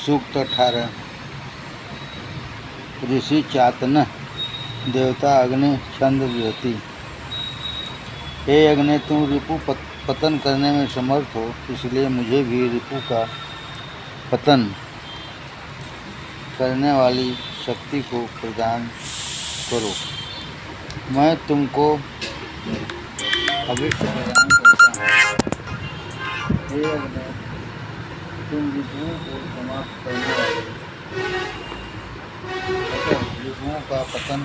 सूक्त 18। ऋषि चातन देवता अग्नि छंद रहती। हे अग्नि, तुम रिपु पतन करने में समर्थ हो, इसलिए मुझे भी रिपु का पतन करने वाली शक्ति को प्रदान करो। मैं तुमको अभिष्ट प्रदान करता हूँ। हे अग्नि, तुम रिपुओं को समाप्त रिपुओं का पतन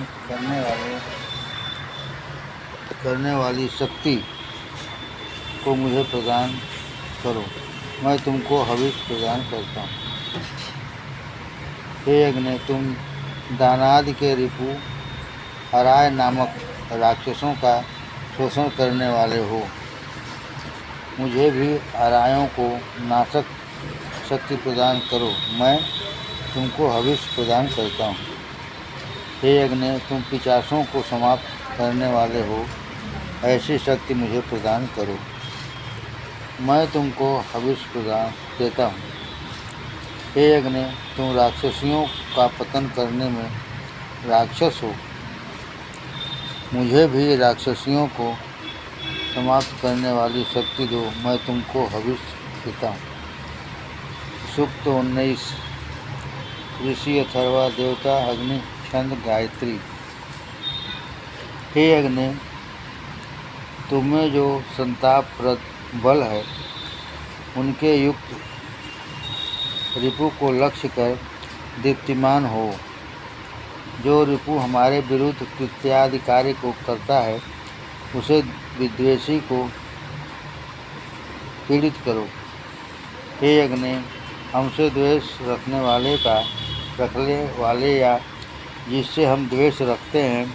करने वाली शक्ति को मुझे प्रदान करो। मैं तुमको हविष प्रदान करता हूँ। हे अग्नि, तुम दानादि के रिपु अराय नामक राक्षसों का शोषण करने वाले हो। मुझे भी अरायों को नाशक शक्ति प्रदान करो। मैं तुमको हविष प्रदान करता हूँ। हे अग्नि, तुम पिशाचों को समाप्त करने वाले हो, ऐसी शक्ति मुझे प्रदान करो। मैं तुमको हविष प्रदान देता हूँ। हे अग्नि, तुम राक्षसियों का पतन करने में राक्षस हो। मुझे भी राक्षसियों को समाप्त करने वाली शक्ति दो। मैं तुमको हविष देता हूँ। सूक्त 19। ऋषि अथर्वा देवता अग्नि छंद गायत्री। हे अग्नि, तुम्हें जो संतापप्रद बल है, उनके युक्त रिपु को लक्ष्य कर दीप्तिमान हो। जो रिपु हमारे विरुद्ध कृत्यादि कार्य को करता है, उसे विद्वेषी को पीड़ित करो। हे अग्नि, हमसे द्वेष रखने वाले या जिससे हम द्वेष रखते हैं,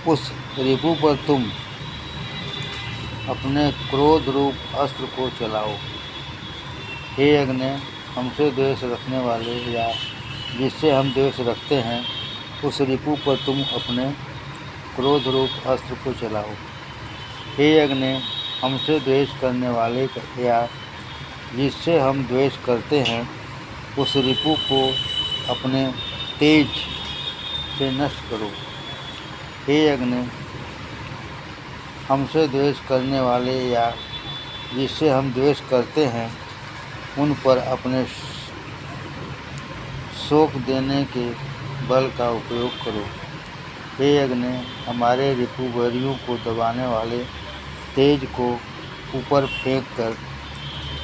उस रिपु पर तुम अपने क्रोध रूप अस्त्र को चलाओ। हे अग्नि, हमसे द्वेष रखने वाले या जिससे हम द्वेष रखते हैं, उस रिपु पर तुम अपने क्रोध रूप अस्त्र को चलाओ। हे अग्नि, हमसे द्वेष करने वाले या जिससे हम द्वेष करते हैं, उस रिपु को अपने तेज से नष्ट करो। हे अग्नि, हमसे द्वेष करने वाले या जिससे हम द्वेष करते हैं, उन पर अपने शोक देने के बल का उपयोग करो। हे अग्नि, हमारे रिपु वैरियों को दबाने वाले तेज को ऊपर फेंक कर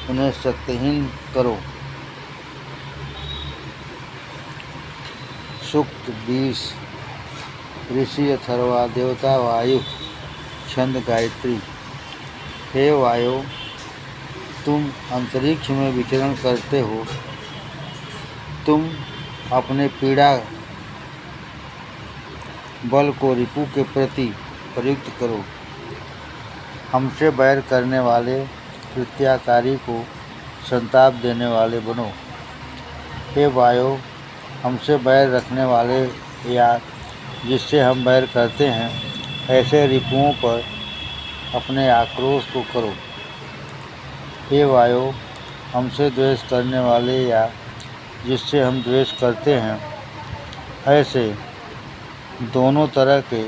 उन्हें शक्तिहीन करो। सूक्त 20। ऋषि अथर्वा देवता वायु छंद गायत्री। हे वायु, तुम अंतरिक्ष में विचरण करते हो। तुम अपने पीड़ा बल को रिपु के प्रति प्रयुक्त करो। हमसे बैर करने वाले कृत्याकारी को संताप देने वाले बनो। हे वायु, हमसे बैर रखने वाले या जिससे हम बैर करते हैं, ऐसे रिपुओं पर अपने आक्रोश को करो। हे वायु, हमसे द्वेष करने वाले या जिससे हम द्वेष करते हैं, ऐसे दोनों तरह के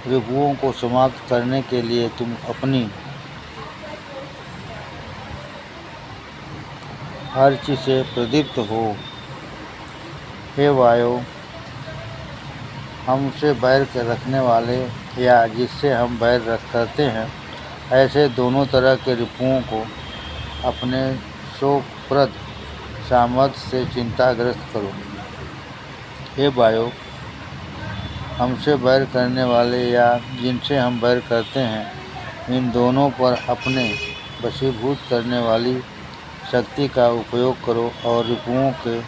रिपुओं को समाप्त करने के लिए तुम अपनी अर्ची से प्रदीप्त हो। हे वायु, हमसे बैर रखने वाले या जिससे हम बैर करते हैं, ऐसे दोनों तरह के रिपुओं को अपने शोकप्रद सामर्थ्य से चिंताग्रस्त करो। हे वायु, हमसे बैर करने वाले या जिनसे हम बैर करते हैं, इन दोनों पर अपने वशीभूत करने वाली शक्ति का उपयोग करो और रिपुओं के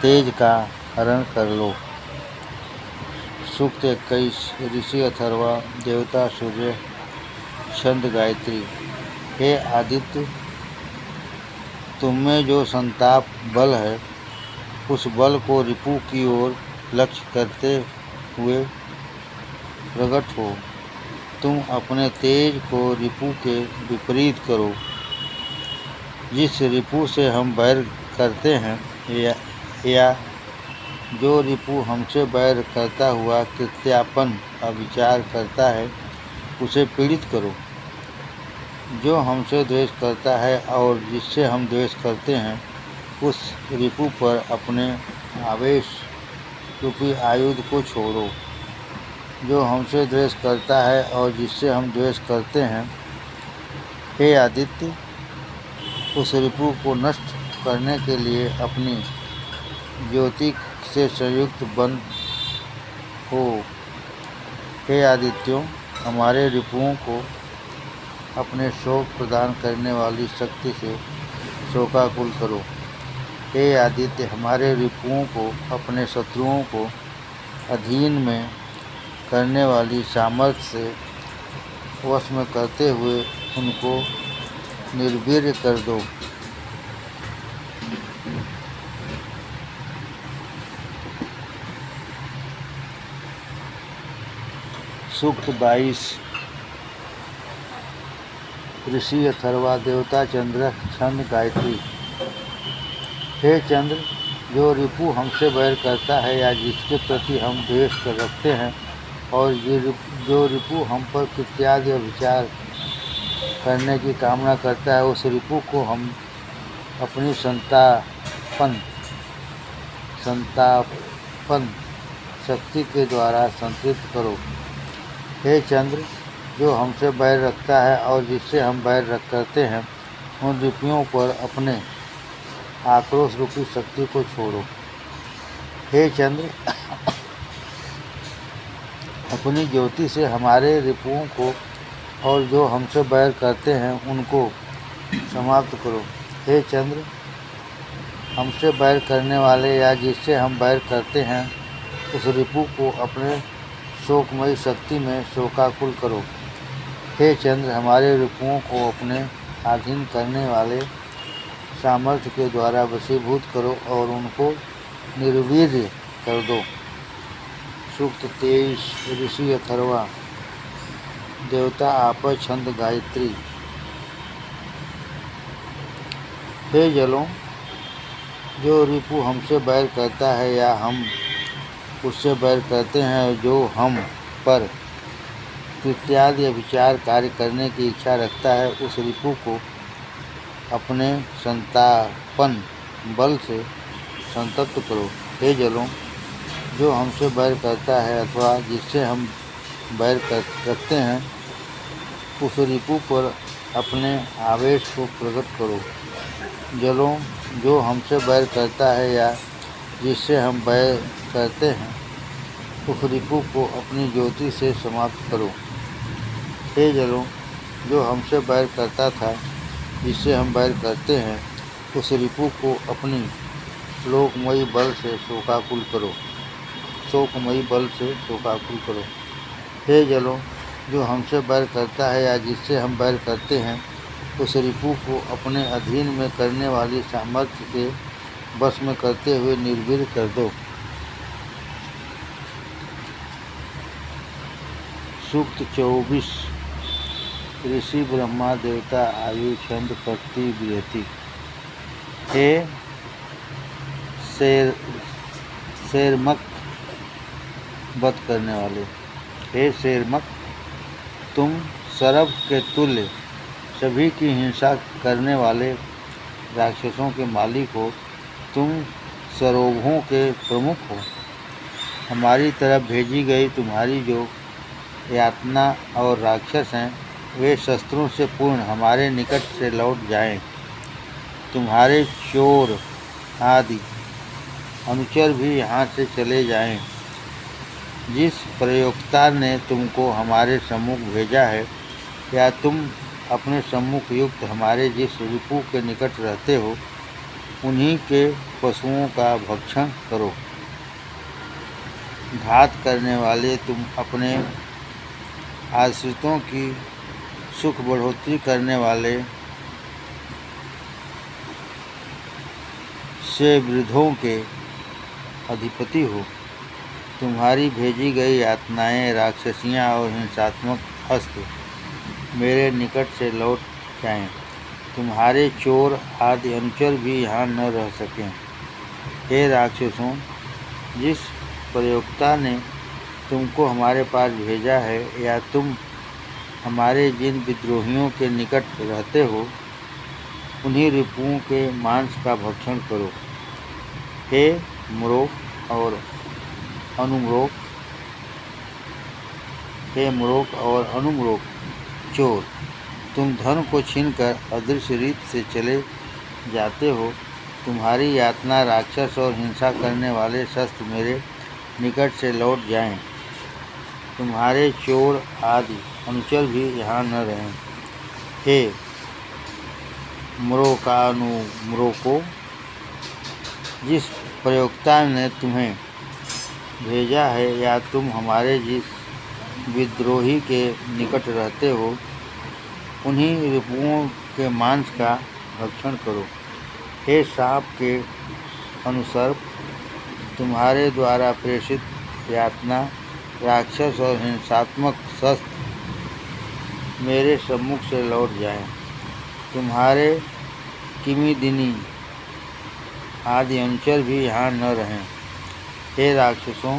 तेज का हरण कर लो। सूक्त 21। ऋषि अथर्वा देवता सूर्य छंद गायत्री। हे आदित्य, तुममें जो संताप बल है, उस बल को रिपु की ओर लक्ष्य करते हुए प्रकट हो। तुम अपने तेज को रिपु के विपरीत करो। जिस रिपु से हम बैर करते हैं या जो रिपु हमसे बैर करता हुआ कृत्यापन अविचार करता है उसे पीड़ित करो। जो हमसे द्वेष करता है और जिससे हम द्वेष करते हैं उस रिपु पर अपने आवेश रूपी आयुध को छोड़ो। जो हमसे द्वेष करता है और जिससे हम द्वेष करते हैं, हे आदित्य, उस रिपु को नष्ट करने के लिए अपनी ज्योति से संयुक्त बन हो। हे आदित्यों, हमारे रिपुओं को अपने शोक प्रदान करने वाली शक्ति से शोकाकुल करो। हे आदित्य, हमारे रिपुओं को अपने शत्रुओं को अधीन में करने वाली सामर्थ्य से वश में करते हुए उनको निर्वीर्य कर दो। सूक्त 22। ऋषि अथर्वा, देवता चंद्र, छंद गायत्री। हे चंद्र, जो रिपु हमसे बैर करता है या जिसके प्रति हम द्वेष रखते हैं और जो रिपु हम पर कृत्यादि विचार करने की कामना करता है, उस रिपु को हम अपनी संतापन शक्ति के द्वारा संतृप्त करो। हे चंद्र, जो हमसे बैर रखता है और जिससे हम बैर करते हैं, उन रिपुओं पर अपने आक्रोश रूपी शक्ति को छोड़ो। हे चंद्र, अपनी ज्योति से हमारे रिपुओं को और जो हमसे बैर करते हैं उनको समाप्त करो। हे चंद्र, हमसे बैर करने वाले या जिससे हम बैर करते हैं, उस रिपु को अपने शोकमयी शक्ति में शोकाकुल करो। हे चंद्र, हमारे रिपुओं को अपने अधीन करने वाले सामर्थ्य के द्वारा वशीभूत करो और उनको निर्वीर्य कर दो। सूक्त 23। ऋषि अथर्वा, देवता आप, छंद गायत्री। हे जलों, जो रिपु हमसे बैर करता है या हम उससे बैर करते हैं, जो हम पर कृत्यादि विचार कार्य करने की इच्छा रखता है, उस रिपु को अपने संतापन बल से संतप्त करो। हे जलों, जो हमसे बैर करता है अथवा जिससे हम बैर रखते हैं, उस रिपु पर अपने आवेश को प्रकट करो। जलों, जो हमसे बैर करता है या जिससे हम बैर करते हैं, उस रिपु को अपनी ज्योति से समाप्त करो। हे जलों, जो हमसे बैर करता था, जिससे हम बैर करते हैं, उस रिपु को अपनी शोकमयी बल से शोकाकुल करो। हे जलों, जो हमसे बैर करता है या जिससे हम बैर करते हैं, उस रिपु को अपने अधीन में करने वाली सामर्थ्य से बस में करते हुए निर्वीर्य कर दो। सूक्त 24। ऋषि ब्रह्मा, देवता आयु, छंद, पत्ति, बृहति। हे शेरमक वध करने वाले, हे शेरमक, तुम सरभ के तुल्य सभी की हिंसा करने वाले राक्षसों के मालिक हो। तुम सरोभों के प्रमुख हो। हमारी तरफ भेजी गई तुम्हारी जो यातना और राक्षस हैं, वे शस्त्रों से पूर्ण हमारे निकट से लौट जाएं। तुम्हारे चोर आदि अनुचर भी यहाँ से चले जाएं। जिस प्रयोक्ता ने तुमको हमारे सम्मुख भेजा है या तुम अपने सम्मुख युक्त हमारे जिस रिपु के निकट रहते हो, उन्हीं के पशुओं का भक्षण करो। घात करने वाले, तुम अपने आश्रितों की सुख बढ़ोतरी करने वाले से वृद्धों के अधिपति हो। तुम्हारी भेजी गई यातनाएं, राक्षसियाँ और हिंसात्मक हस्त मेरे निकट से लौट जाएं। तुम्हारे चोर आदि अनुचर भी यहाँ न रह सकें। हे राक्षसों, जिस प्रयोक्ता ने तुमको हमारे पास भेजा है, या तुम हमारे जिन विद्रोहियों के निकट रहते हो, उन्हीं रिपुओं के मांस का भक्षण करो। हे मूर्ख और अनुमूर्ख, हे मूर्ख और अनुमूर्ख चोर, तुम धन को छीनकर अदृश्य रीत से चले जाते हो। तुम्हारी यातना राक्षस और हिंसा करने वाले शस्त्र मेरे निकट से लौट जाएं। तुम्हारे चोर आदि अनुचर भी यहाँ न रहें। हे मूर्खानुमूर्खों, जिस प्रयोक्ता ने तुम्हें भेजा है, या तुम हमारे जिस विद्रोही के निकट रहते हो, उन्हीं रिपुओं के मांस का भक्षण करो। हे सांप के अनुसर्प, तुम्हारे द्वारा प्रेषित यातना राक्षस और हिंसात्मक शस्त्र मेरे सम्मुख से लौट जाएं। तुम्हारे किमिदिनी आदि अनुचर भी यहाँ न रहें। हे राक्षसों,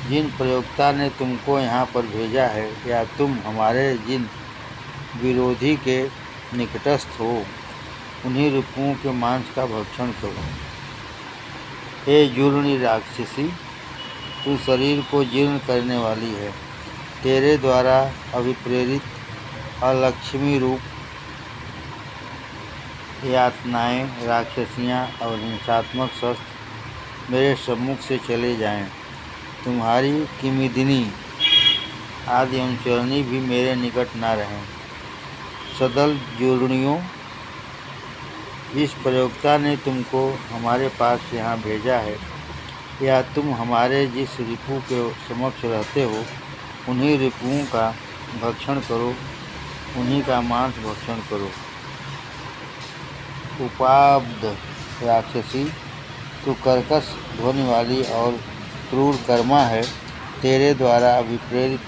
जिन प्रयोक्ता ने तुमको यहाँ पर भेजा है, या तुम हमारे जिन विरोधी के निकटस्थ हो, उन्हीं रिपुओं के मांस का भक्षण करो। हे जूर्णी राक्षसी, तू शरीर को जीर्ण करने वाली है। तेरे द्वारा अभिप्रेरित अलक्ष्मी रूप यातनाएं, राक्षसियाँ और हिंसात्मक शस्त्र मेरे सम्मुख से चले जाएं। तुम्हारी किमिदिनी आदि अनुचरणी भी मेरे निकट न रहें। सदल जूर्णियों, जिस प्रयोक्ता ने तुमको हमारे पास यहाँ भेजा है, या तुम हमारे जिस रिपु के समक्ष रहते हो, उन्हीं रिपुओं का भक्षण करो, उन्हीं का मांस भक्षण करो। उपाब्ध राक्षसी, तू कर्कश ध्वनि वाली और क्रूर कर्मा है। तेरे द्वारा अभिप्रेरित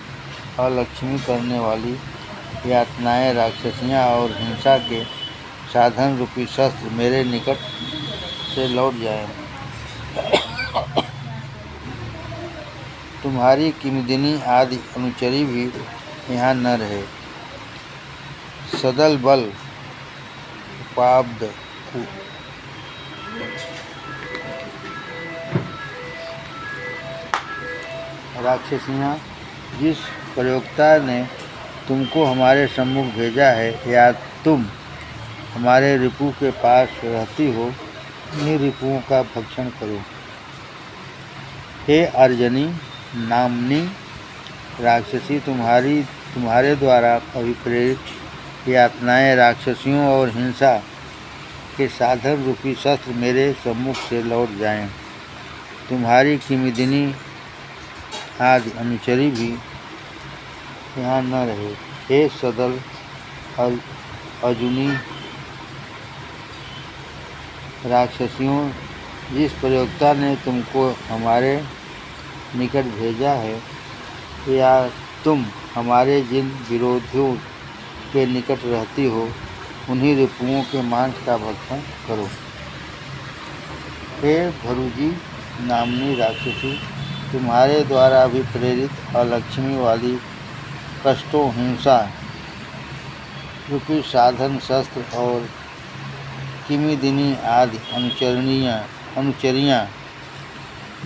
अलक्ष्मी करने वाली यातनाएं, राक्षसियाँ और हिंसा के साधन रूपी शस्त्र मेरे निकट से लौट जाएं। तुम्हारी किमिदिनी आदि अनुचरी भी यहाँ न रहे। सदल बल उपाब्ध राक्षसियाँ, जिस प्रयोक्ता ने तुमको हमारे सम्मुख भेजा है, या तुम हमारे रिपु के पास रहती हो, उन्हीं रिपुओं का भक्षण करो। हे अर्जनी नामनी राक्षसी, तुम्हारे द्वारा अभिप्रेरित यातनाएं, राक्षसियों और हिंसा के साधन रूपी शस्त्र मेरे सम्मुख से लौट जाएं। तुम्हारी किमिदिनी आदि अनुचरी भी यहाँ न रहे। हे सदल अजुनी राक्षसियों, जिस प्रयोक्ता ने तुमको हमारे निकट भेजा है, या तुम हमारे जिन विरोधियों के निकट रहती हो, उन्हीं रिपुओं के मांस का भक्षण करो। हे भरुजी नामनी राक्षसी, तुम्हारे द्वारा भी प्रेरित अलक्ष्मी वाली कष्टों, हिंसा रूपी साधन शस्त्र और किमिदिनी आदि अनुचरियाँ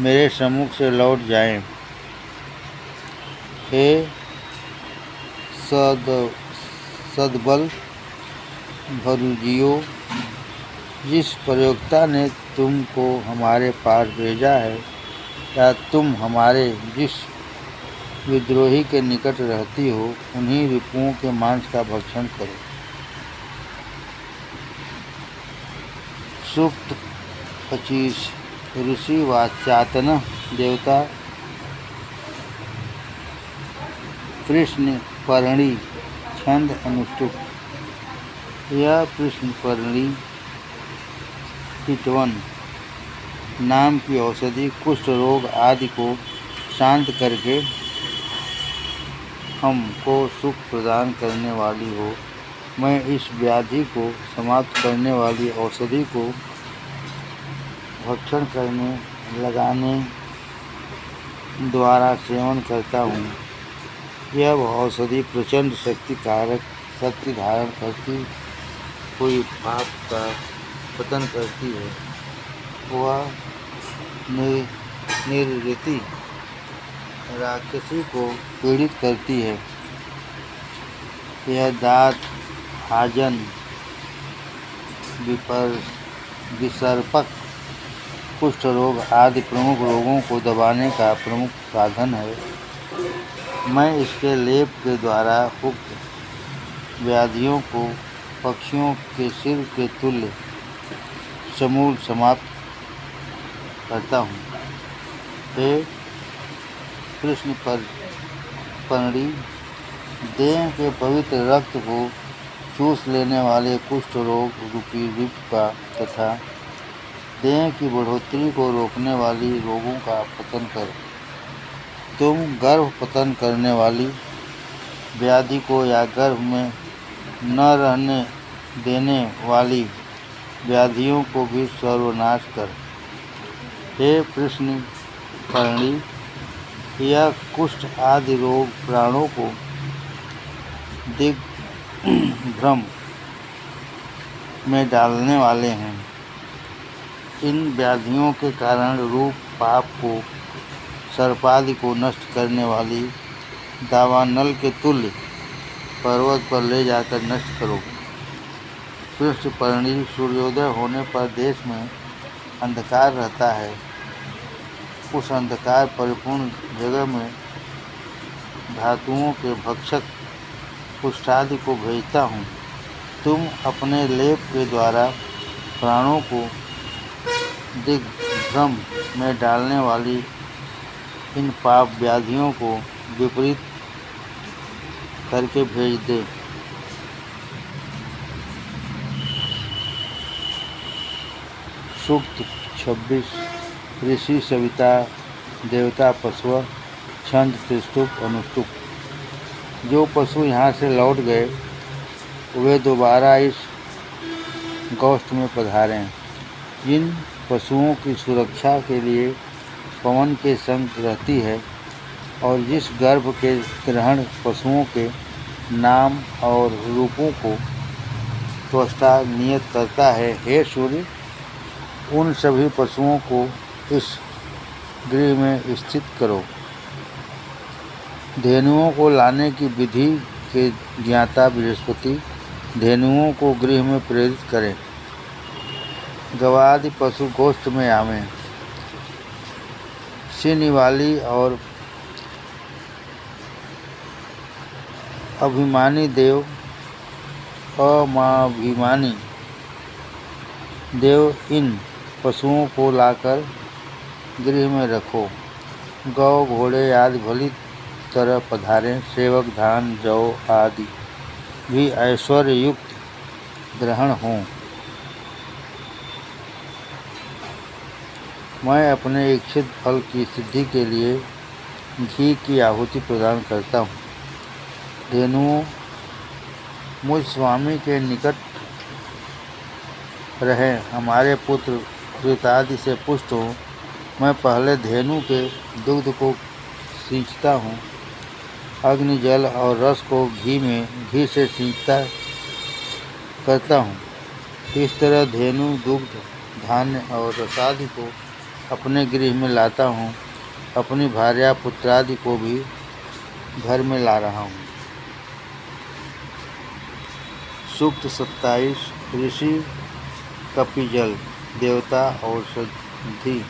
मेरे सम्मुख से लौट जाएं। हे सदबल भरुजियों, जिस प्रयोक्ता ने तुमको हमारे पास भेजा है, या तुम हमारे जिस विद्रोही के निकट रहती हो, उन्हीं रिपुओं के मांस का भक्षण करो। सूक्त 25। ऋषि वाच्यातन देवता कृष्णपर्णी छंद अनुष्टुप। यह कृष्णपर्णी कीटवन नाम की औषधि कुष्ठ रोग आदि को शांत करके हमको सुख प्रदान करने वाली हो, मैं इस व्याधि को समाप्त करने वाली औषधि को भक्षण करने लगाने द्वारा सेवन करता हूँ। यह औषधि प्रचंड शक्ति धारण करती हुई पाप का पतन करती है। वह निर्वृत्ति राक्षसी को पीड़ित करती है। यह दांत, आजन, विसर्पक, कुष्ठ रोग आदि प्रमुख रोगों को दबाने का प्रमुख साधन है। मैं इसके लेप के द्वारा उक्त व्याधियों को पक्षियों के सिर के तुल्य समूल समाप्त करता हूँ। हे कृष्ण पर्णी, देह के पवित्र रक्त को चूस लेने वाले कुष्ठ रोग रूपी विष का तथा देह की बढ़ोतरी को रोकने वाली रोगों का पतन कर तुम गर्भ पतन करने वाली व्याधि को या गर्भ में न रहने देने वाली व्याधियों को भी सर्वनाश कर। हे कृष्ण पर्णी, यह कुष्ठ आदि रोग प्राणों को दिग्भ्रम में डालने वाले हैं। इन व्याधियों के कारण रूप पाप को सर्पादि को नष्ट करने वाली दावानल के तुल्य पर्वत पर ले जाकर नष्ट करो। कृष्ण पर्णी, सूर्योदय होने पर देश में अंधकार रहता है। उस अंधकार परिपूर्ण जगह में धातुओं के भक्षक कुष्ठादि को भेजता हूँ। तुम अपने लेप के द्वारा प्राणों को दिग्भ्रम में डालने वाली इन पाप व्याधियों को विपरीत करके भेज दे। सूक्त 26। ऋषि सविता देवता पशु छंद त्रिस्तुप अनुष्टुप। जो पशु यहाँ से लौट गए वे दोबारा इस गौष्ठ में पधारें। जिन पशुओं की सुरक्षा के लिए पवन के संग रहती है और जिस गर्भ के ग्रहण पशुओं के नाम और रूपों को त्वष्टा नियत करता है, हे सूर्य, उन सभी पशुओं को इस गृह में स्थित करो। धेनुओं को लाने की विधि के ज्ञाता बृहस्पति धेनुओं को गृह में प्रेरित करें। गवादि पशु गोष्ठ में आवें। सिनिवाली और अभिमानी देव, अमाभिमानी देव, इन पशुओं को लाकर गृह में रखो। गौ घोड़े आदि भली तरह पधारें। सेवक धान जौ आदि भी ऐश्वर्य युक्त ग्रहण हों। मैं अपने इच्छित फल की सिद्धि के लिए घी की आहुति प्रदान करता हूँ। धेनुओं, मुझ स्वामी के निकट रहें। हमारे पुत्र कृतादि से पुष्ट हो। मैं पहले धेनु के दुग्ध को सींचता हूँ। अग्नि, जल और रस को घी से सींचता करता हूँ। इस तरह धेनु, दुग्ध, धान्य और रसादि को अपने गृह में लाता हूँ। अपनी भार्या पुत्रादि को भी घर में ला रहा हूँ। सूक्त 27। ऋषि कपिजल देवता औषधि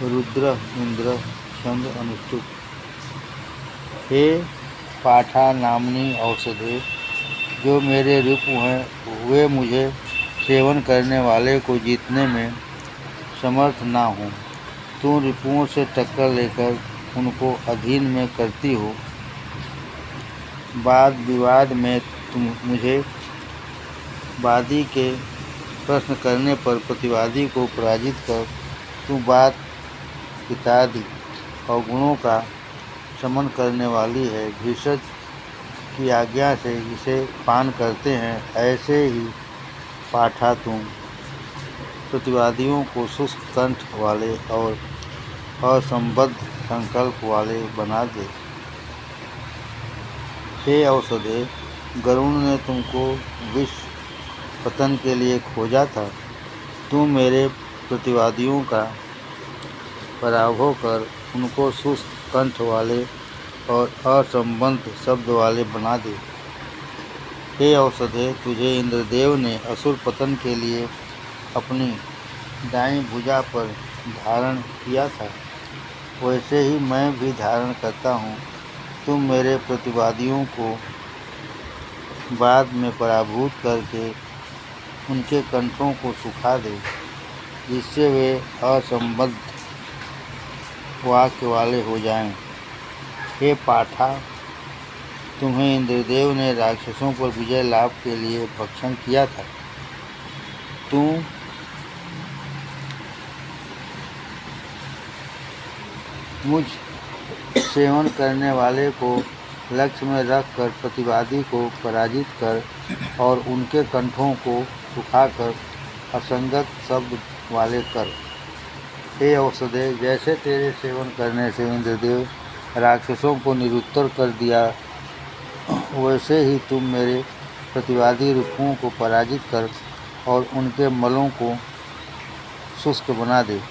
रुद्र इंद्र छंद अनुष्टुप। हे पाठा नामनी औषधे, जो मेरे रिपु हैं वे मुझे सेवन करने वाले को जीतने में समर्थ ना हो। तुम रिपुओं से टक्कर लेकर उनको अधीन में करती हो। वाद विवाद में तुम मुझे वादी के प्रश्न करने पर प्रतिवादी को पराजित कर तुम बात पितादि और गुणों का शमन करने वाली है। भीषज की आज्ञा से इसे पान करते हैं, ऐसे ही पाठा तुम प्रतिवादियों को शुष्क कंठ वाले और असंबद्ध संकल्प वाले बना दे। हे औषधे, गरुण ने तुमको विष पतन के लिए खोजा था। तुम मेरे प्रतिवादियों का पराभव कर उनको शुष्क कंठ वाले और असंबद्ध शब्द वाले बना दे। हे औषधे, तुझे इंद्रदेव ने असुर पतन के लिए अपनी दाईं भुजा पर धारण किया था, वैसे ही मैं भी धारण करता हूँ। तुम मेरे प्रतिवादियों को बाद में पराभूत करके उनके कंठों को सुखा दे, जिससे वे असंबद्ध वाक्य वाले हो जाएं। हे पाठा, तुम्हें इंद्रदेव ने राक्षसों पर विजय लाभ के लिए भक्षण किया था। तुम मुझ सेवन करने वाले को लक्ष्य में रखकर प्रतिवादी को पराजित कर और उनके कंठों को सुखाकर असंगत शब्द वाले कर। हे औषधे, जैसे तेरे सेवन करने से इंद्रदेव राक्षसों को निरुत्तर कर दिया, वैसे ही तुम मेरे प्रतिवादी रिपुओं को पराजित कर और उनके मलों को शुष्क बना दे,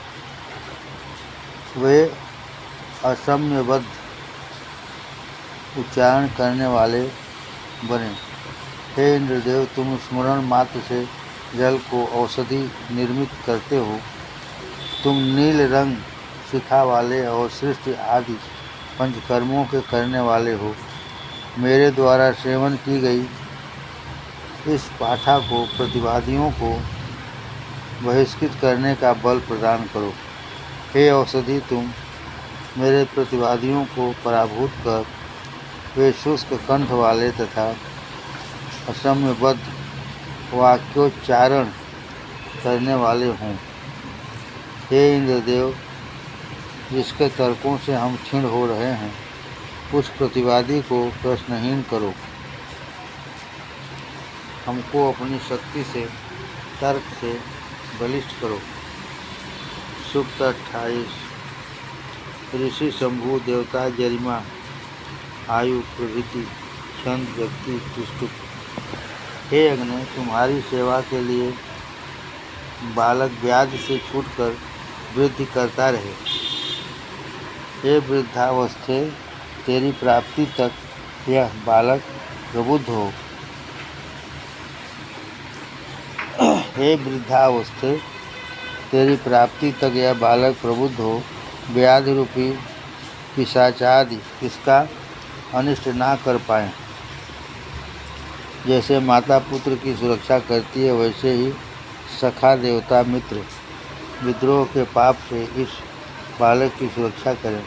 वे असम्यबद्ध उच्चारण करने वाले बने। हे इंद्रदेव, तुम स्मरण मात्र से जल को औषधि निर्मित करते हो। तुम नील रंग शिखा वाले और सृष्टि आदि पंचकर्मों के करने वाले हो। मेरे द्वारा सेवन की गई इस पाठा को प्रतिवादियों को बहिष्कृत करने का बल प्रदान करो। हे औषधि, तुम मेरे प्रतिवादियों को पराभूत कर वे शुष्क कंठ वाले तथा असम्यबद्ध वाक्योच्चारण करने वाले हों। हे इंद्रदेव, जिसके तर्कों से हम क्षीण हो रहे हैं, उस प्रतिवादी को प्रश्नहीन करो। हमको अपनी शक्ति से तर्क से बलिष्ठ करो। सूक्त 28। ऋषि शंभु, देवता जरिमा, आयु प्रभृति, छंद, व्यक्ति, तुष्टुप। हे अग्नि, तुम्हारी सेवा के लिए बालक व्याध से छूटकर वृद्धि करता रहे। हे वृद्धावस्थे, तेरी प्राप्ति तक यह बालक प्रबुद्ध हो। हे वृद्धावस्थे, तेरी प्राप्ति तक यह बालक प्रबुद्ध हो। व्याधि रूपी पिशाचादि इसका अनिष्ट ना कर पाए। जैसे माता पुत्र की सुरक्षा करती है, वैसे ही सखा देवता मित्र विद्रोह के पाप से इस बालक की सुरक्षा करें।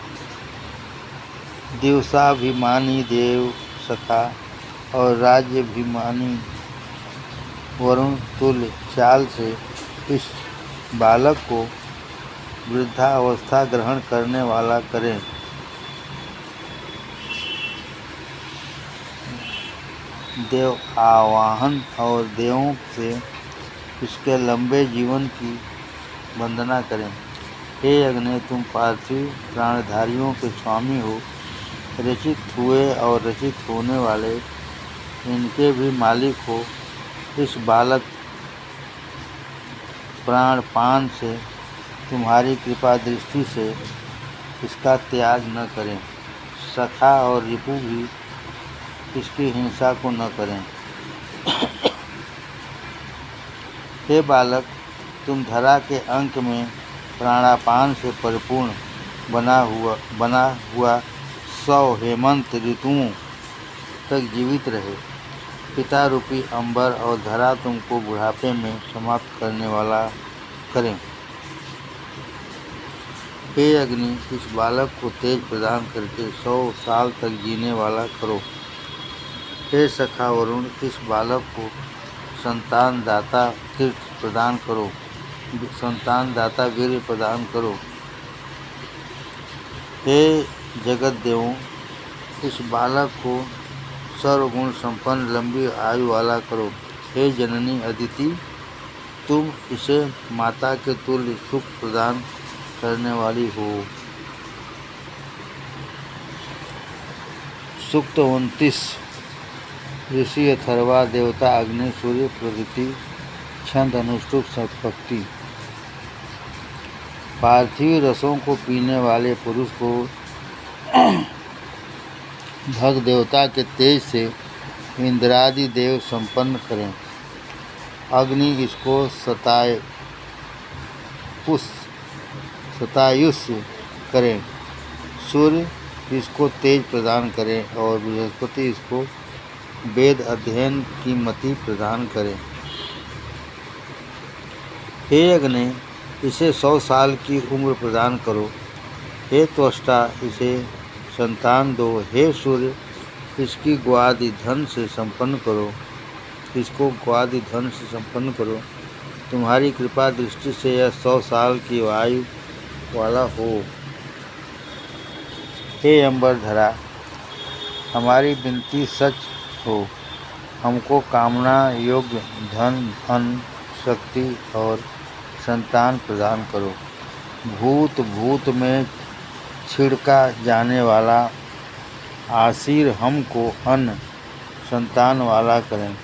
दिवसाभिमानी देव सखा और राज्यभिमानी वरुण तुल्य चाल से इस बालक को वृद्धावस्था ग्रहण करने वाला करें। देव आवाहन और देवों से इसके लंबे जीवन की वंदना करें। हे अग्नि, तुम पार्थिव प्राणधारियों के स्वामी हो। रचित हुए और रचित होने वाले इनके भी मालिक हो। इस बालक प्राणपान से तुम्हारी कृपा दृष्टि से इसका त्याग न करें। सखा और रिपु भी इसकी हिंसा को न करें। हे बालक, तुम धरा के अंक में प्राणापान से परिपूर्ण बना हुआ 100 हेमंत ऋतुओं तक जीवित रहे। पिता रूपी अंबर और धरा तुमको बुढ़ापे में समाप्त करने वाला करें। हे अग्नि, इस बालक को तेज प्रदान करके 100 साल तक जीने वाला करो। हे सखा वरुण, इस बालक को संतान दाता तीर्थ प्रदान करो, संतान दाता वीर्य प्रदान करो। हे जगत देवों, इस बालक को सर्वगुण संपन्न लंबी आयु वाला करो। हे जननी अदिति, तुम इसे माता के तुल्य सुख प्रदान करने वाली हो। सूक्त 29। ऋषि अथर्वा, देवता अग्नि, सूर्य प्रकृति, छंद अनुष्टुप संपत्ति। पार्थिव रसों को पीने वाले पुरुष को भग देवता के तेज से इंद्रादि देव संपन्न करें। अग्नि इसको सतायुष करें, सूर्य इसको तेज प्रदान करें और बृहस्पति इसको वेद अध्ययन की मति प्रदान करें। हे अग्नि, इसे 100 साल की उम्र प्रदान करो। हे त्वष्टा, इसे संतान दो। हे सूर्य, इसकी ग्वादि धन से संपन्न करो, इसको ग्वादि धन से संपन्न करो। तुम्हारी कृपा दृष्टि से यह 100 साल की आयु वाला हो। हे अंबरधरा, हमारी विनती सच हो, हमको कामना योग्य धन, अन्न, शक्ति और संतान प्रदान करो। भूत में छिड़का जाने वाला आशीर हमको अन्न संतान वाला करें।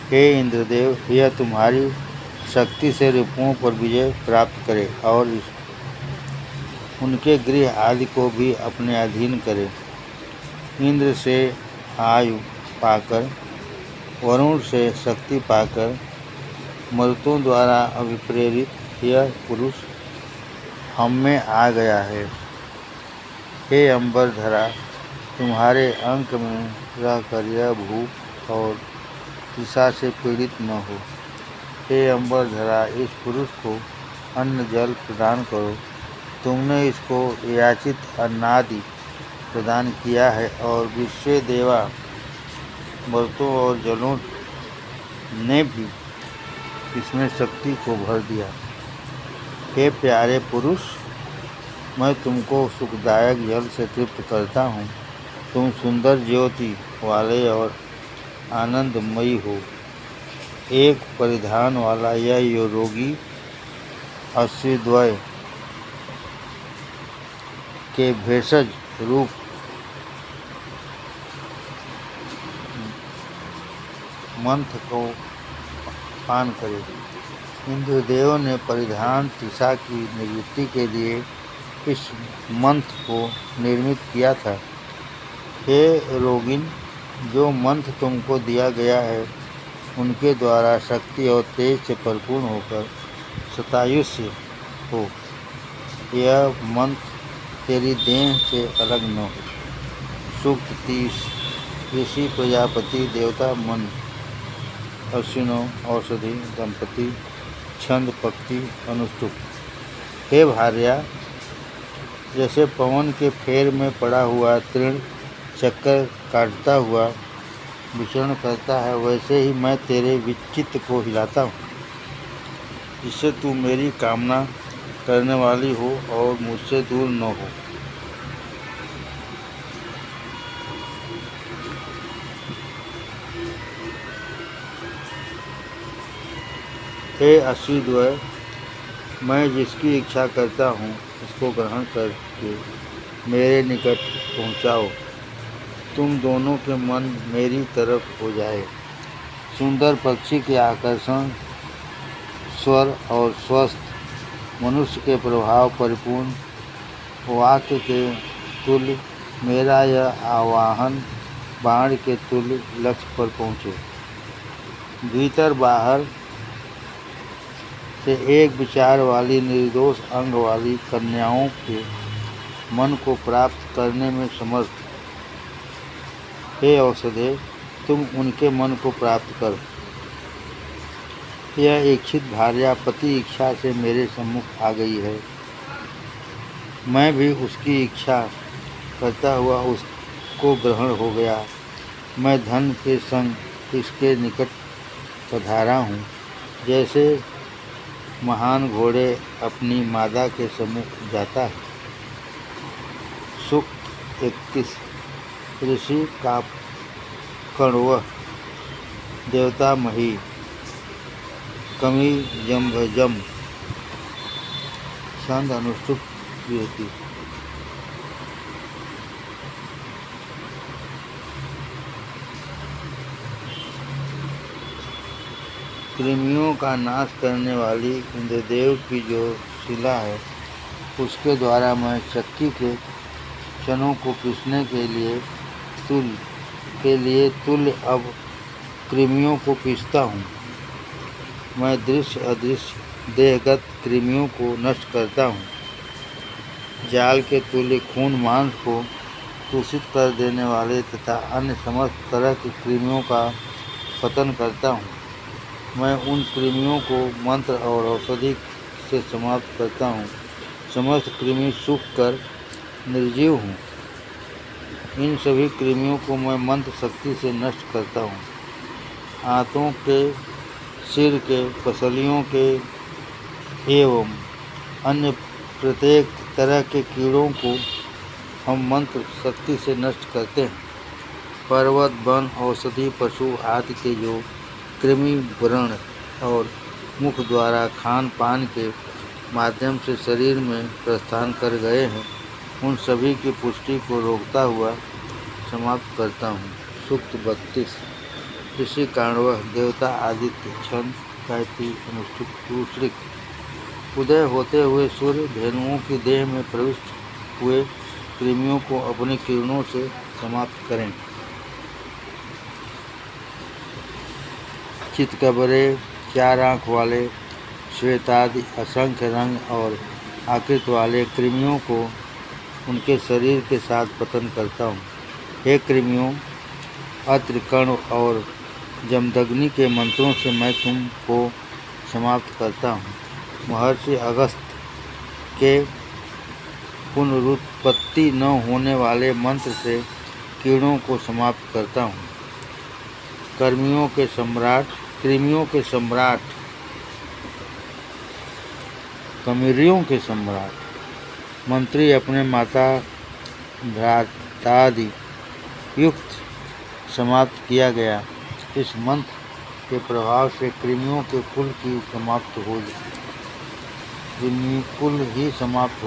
हे इंद्रदेव, यह तुम्हारी शक्ति से रिपुओं पर विजय प्राप्त करे और उनके गृह आदि को भी अपने अधीन करे। इंद्र से आयु पाकर, वरुण से शक्ति पाकर, मरुतों द्वारा अभिप्रेरित यह पुरुष हम में आ गया है। हे अंबरधरा, तुम्हारे अंक में रहकर यह भूख और तृषा से पीड़ित न हो। हे अंबरधरा, इस पुरुष को अन्न जल प्रदान करो। तुमने इसको याचित अन्नादि प्रदान किया है और विश्व देवा मर्तों और जलों ने भी इसमें शक्ति को भर दिया। हे प्यारे पुरुष, मैं तुमको सुखदायक जल से तृप्त करता हूँ। तुम सुंदर ज्योति वाले और आनंदमयी हो। एक परिधान वाला यह रोगी अश्वद्वय के भेषज रूप मंत्र को पान करे। इंद्रदेव ने परिधान तृषा की निवृत्ति के लिए इस मंत्र को निर्मित किया था। हे रोगिन, जो मंत्र तुमको दिया गया है उनके द्वारा शक्ति और तेज से परिपूर्ण होकर शतायुष्य हो। यह मंत्र तेरी देह से अलग न हो। सूक्त 30। ऋषि प्रजापति, देवता मन, अश्विनों औषधि, दंपति, छंद पक्ति, अनुष्टुप। हे भार्या, जैसे पवन के फेर में पड़ा हुआ तृण चक्कर काटता हुआ विचरण करता है, वैसे ही मैं तेरे विचित्त को हिलाता हूँ, जिससे तू मेरी कामना करने वाली हो और मुझसे दूर न हो। हे अश्वद्वय, मैं जिसकी इच्छा करता हूँ उसको ग्रहण करके मेरे निकट पहुँचाओ। तुम दोनों के मन मेरी तरफ हो जाए। सुंदर पक्षी के आकर्षण, स्वर और स्वस्थ मनुष्य के प्रभाव परिपूर्ण वाक्य के तुल्य मेरा यह आवाहन बाण के तुल्य लक्ष्य पर पहुँचे। भीतर बाहर से एक विचार वाली निर्दोष अंग वाली कन्याओं के मन को प्राप्त करने में समर्थ। हे औषधे, तुम उनके मन को प्राप्त करो। यह इच्छित भार्या पति इच्छा से मेरे सम्मुख आ गई है। मैं भी उसकी इच्छा करता हुआ उसको ग्रहण हो गया। मैं धन के संग इसके निकट पधारा हूँ, जैसे महान घोड़े अपनी मादा के सम्मुख जाता है। सूक्त 31। ऋषि कण्व देवता मही कमी जम छंद अनुष्टुप विहति। कृमियों का नाश करने वाली इंद्रदेव की जो शिला है, उसके द्वारा मैं चक्की के चनों को पीसने के लिए तुल्य अब कृमियों को पीसता हूँ। मैं दृश्य अदृश्य देहगत कृमियों को नष्ट करता हूँ। जाल के तुल्य खून मांस को दूषित कर देने वाले तथा अन्य समस्त तरह की कृमियों का पतन करता हूँ। मैं उन कृमियों को मंत्र और औषधि से समाप्त करता हूँ। समस्त कृमि सूख कर निर्जीव हूँ। इन सभी कृमियों को मैं मंत्र शक्ति से नष्ट करता हूँ। हाथों के, सिर के, पसलियों के एवं अन्य प्रत्येक तरह के कीड़ों को हम मंत्र शक्ति से नष्ट करते हैं। पर्वत, वन, औषधि, पशु आदि के जो कृमि व्रण और मुख द्वारा खान पान के माध्यम से शरीर में प्रस्थान कर गए हैं, उन सभी की पुष्टि को रोकता हुआ समाप्त करता हूँ। सूक्त 32। ऋषि काण्व देवता आदित्य छंद गायत्री अनुष्ठुप दूसरिक। उदय होते हुए सूर्य धेनुओं की देह में प्रविष्ट हुए कृमियों को अपनी किरणों से समाप्त करें। चितकबरे, 4 आँख वाले, श्वेतादि असंख्य रंग और आकृति वाले कृमियों को उनके शरीर के साथ पतन करता हूँ। हे कृमियों, अत्रि, कण्व और जमदग्नि के मंत्रों से मैं तुमको समाप्त करता हूँ। महर्षि अगस्त्य के पुनरुत्पत्ति न होने वाले मंत्र से कीड़ों को समाप्त करता हूँ। कृमियों के सम्राट कमिरियों के सम्राट मंत्री अपने माता भ्रातादि युक्त समाप्त किया गया। इस मंत्र के प्रभाव से कृमियों के कुल ही समाप्त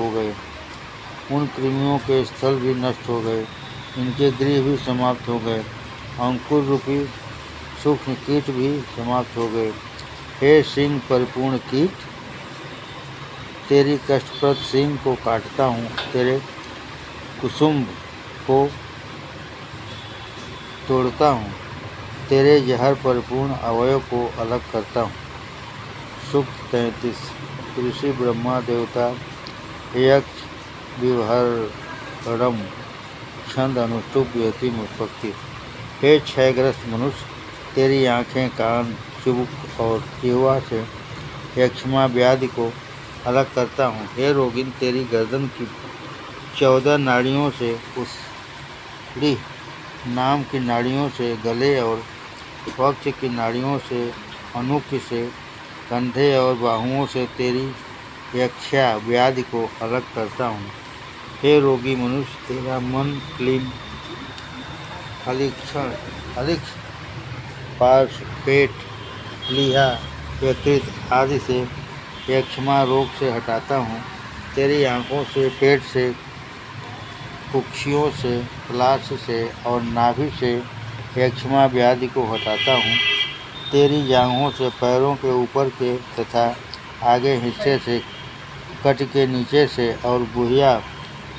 हो गए। उन कृमियों के स्थल भी नष्ट हो गए, इनके गृह भी समाप्त हो गए। अंकुर रूपी सूक्ष्म कीट भी समाप्त हो गए। हे सिंह परिपूर्ण कीट, तेरी कष्टप्रद सिंह को काटता हूँ, तेरे कुसुम्भ को तोड़ता हूँ, तेरे जहर परिपूर्ण अवयव को अलग करता हूँ। सूक्त 33। ऋषि ब्रह्मा देवता यक्ष विभरम छंद अनुष्टुप यति उत्पत्ति। हे क्षयग्रस्त मनुष्य, तेरी आँखें, कान, चिबुक और जिह्वा से यक्ष्मा व्याधि को अलग करता हूँ। हे रोगिन, तेरी गर्दन की 14 नाड़ियों से उस्ड़ी नाम की नाड़ियों से, गले और वक्ष की नाड़ियों से, अनुक्ष से, कंधे और बाहुओं से तेरी यक्षा व्याधि को अलग करता हूँ। हे रोगी मनुष्य, तेरा मन, क्लीन, हलिक्ष, पार्श्व, पेट, लीहा, यकृत आदि से यक्ष्मा रोग से हटाता हूँ। तेरी आँखों से, पेट से, कुक्षियों से, पलाश से और नाभि से यक्ष्मा व्याधि को हटाता हूँ। तेरी जांघों से, पैरों के ऊपर के तथा आगे हिस्से से, कट के नीचे से और गुहिया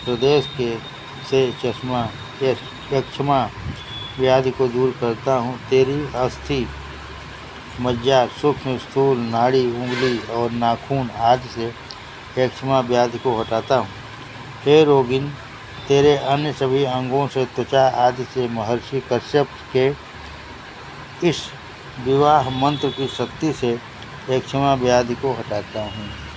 प्रदेश के से यक्ष्मा व्याधि को दूर करता हूँ। तेरी अस्थि, मज्जा, सूक्ष्म, स्थूल, नाड़ी, उंगली और नाखून आदि से यक्ष्मा व्याधि को हटाता हूँ। हे रोगिन, तेरे अन्य सभी अंगों से, त्वचा आदि से महर्षि कश्यप के इस विवाह मंत्र की शक्ति से यक्ष्मा व्याधि को हटाता हूँ।